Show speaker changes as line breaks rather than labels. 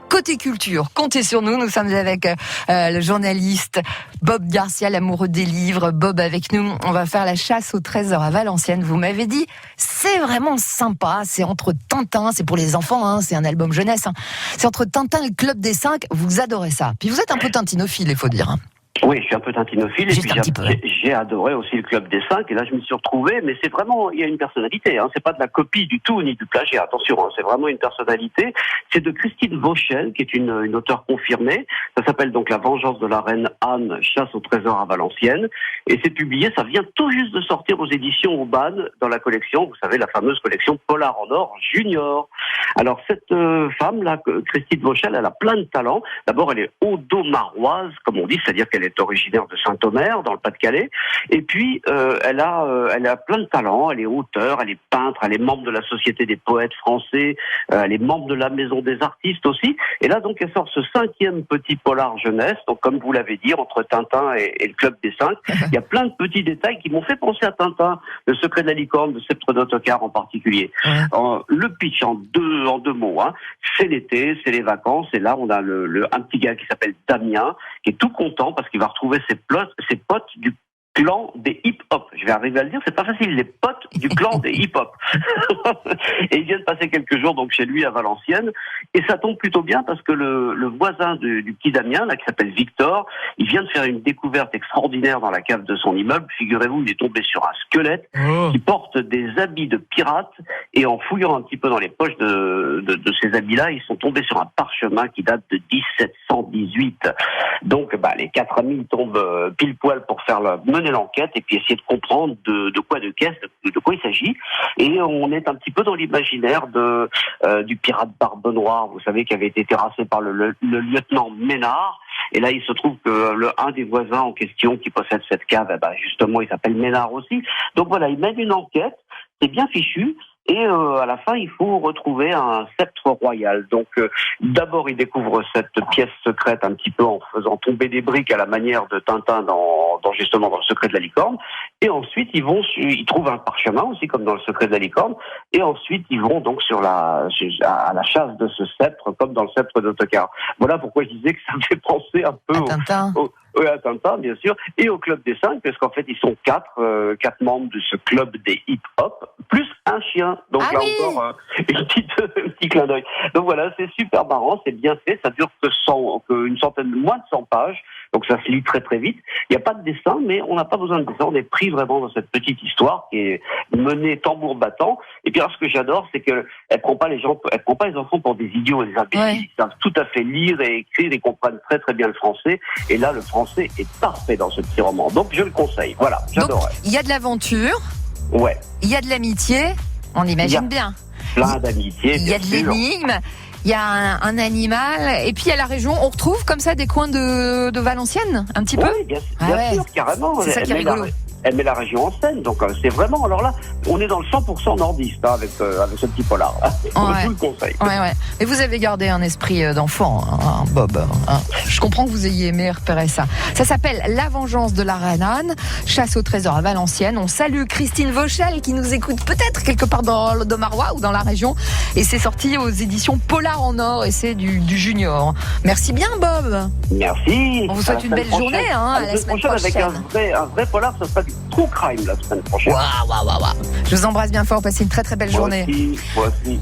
Côté culture, comptez sur nous. Nous sommes avec le journaliste Bob Garcia, l'amoureux des livres. Bob avec nous. On va faire la chasse au trésor à Valenciennes. Vous m'avez dit, c'est vraiment sympa. C'est entre Tintin, c'est pour les enfants, hein, c'est un album jeunesse. Hein. C'est entre Tintin et le Club des 5. Vous adorez ça. Puis vous êtes un peu tintinophile, il faut dire. Hein.
Oui, je suis un peu tintinophile et puis j'ai adoré aussi le Club des 5 et là je m'y suis retrouvé, mais c'est vraiment, il y a une personnalité, hein, c'est pas de la copie du tout ni du plagiat, attention, hein, c'est vraiment une personnalité. C'est de Christine Vauchel qui est une auteure confirmée. Ça s'appelle donc La vengeance de la reine Anne, chasse au trésor à Valenciennes et c'est publié, ça vient tout juste de sortir aux éditions Auban dans la collection, vous savez, la fameuse collection Polar en or Junior. Alors cette femme là, Christine Vauchel, elle a plein de talents. D'abord, elle est audomaroise, comme on dit, c'est-à-dire qu'elle est originaire de Saint-Omer, dans le Pas-de-Calais. Et puis, elle a plein de talents. Elle est auteure, elle est peintre, elle est membre de la Société des poètes français, elle est membre de la Maison des artistes aussi. Et là, donc, elle sort ce 5e petit polar jeunesse. Donc, comme vous l'avez dit, entre Tintin et le Club des 5, il y a plein de petits détails qui m'ont fait penser à Tintin. Le secret de la licorne, de Sceptre d'Autocar en particulier. Le pitch en deux mots, hein. C'est l'été, c'est les vacances. Et là, on a un petit gars qui s'appelle Damien, qui est tout content parce qu'il va retrouver ses potes du clan des hip-hop. Je vais arriver à le dire, c'est pas facile, les potes du clan des hip-hop. Et il vient de passer quelques jours donc chez lui à Valenciennes, et ça tombe plutôt bien parce que le voisin du petit Damien, là, qui s'appelle Victor, il vient de faire une découverte extraordinaire dans la cave de son immeuble. Figurez-vous, il est tombé sur un squelette qui porte des habits de pirate, et en fouillant un petit peu dans les poches de ces habits-là, ils sont tombés sur un parchemin qui date de 1718. Donc, les 4 amis tombent pile poil pour mener l'enquête et puis essayer de comprendre de quoi il s'agit. Et on est un petit peu dans l'imaginaire du pirate Barbe Noire, vous savez, qui avait été terrassé par le lieutenant Ménard. Et là, il se trouve que un des voisins en question qui possède cette cave, justement, il s'appelle Ménard aussi. Donc voilà, il mène une enquête, c'est bien fichu. Et à la fin, il faut retrouver un sceptre royal. Donc, d'abord, il découvre cette pièce secrète un petit peu en faisant tomber des briques à la manière de Tintin justement dans le secret de la licorne. Et ensuite, ils trouvent un parchemin aussi, comme dans le secret de la licorne. Et ensuite, ils vont donc à la chasse de ce sceptre, comme dans le sceptre d'Autocar. Voilà pourquoi je disais que ça me fait penser un peu à Tintin, bien sûr, et au Club des 5, parce qu'en fait, ils sont 4 membres de ce club des hip-hop, plus un chien. Donc encore un petit clin d'œil. Donc voilà, c'est super marrant, c'est bien fait, ça dure moins de 100 pages, donc ça se lit très très vite. Il n'y a pas de dessin, mais on n'a pas besoin de dessin, on est pris vraiment dans cette petite histoire qui est menée tambour battant. Et puis alors, ce que j'adore, c'est qu'elle prend pas les enfants pour des idiots et des imbéciles. Ils savent tout à fait lire et écrire, ils comprennent très très bien le français. Et là, le français est parfait dans ce petit roman. Donc je le conseille. Voilà, j'adore.
Il y a de l'aventure.
Ouais.
Il y a de l'amitié. On imagine bien.
Plein d'amitié.
Il y a de l'énigme. Il y a un animal. Et puis à la région, on retrouve comme ça des coins de Valenciennes, un petit peu.
Oui, bien sûr, carrément.
C'est ça qui est rigolo.
Elle met la région en scène, donc c'est vraiment. Alors là, on est dans le 100% nordiste avec ce petit polar. Je vous le conseille.
Ouais. Et vous avez gardé un esprit d'enfant, hein, Bob. Hein. Je comprends que vous ayez aimé repérer ça. Ça s'appelle La vengeance de la reine Anne, chasse au trésor à Valenciennes. On salue Christine Vauchel qui nous écoute peut-être quelque part dans l'Audomarois ou dans la région. Et c'est sorti aux éditions Polar en or et c'est du junior. Merci bien, Bob.
Merci.
On vous souhaite une belle journée. À la semaine prochaine.
Avec un vrai polar, ça sera du true crime la semaine prochaine.
Waouh. Je vous embrasse bien fort. Passez une très très belle journée.
Moi aussi.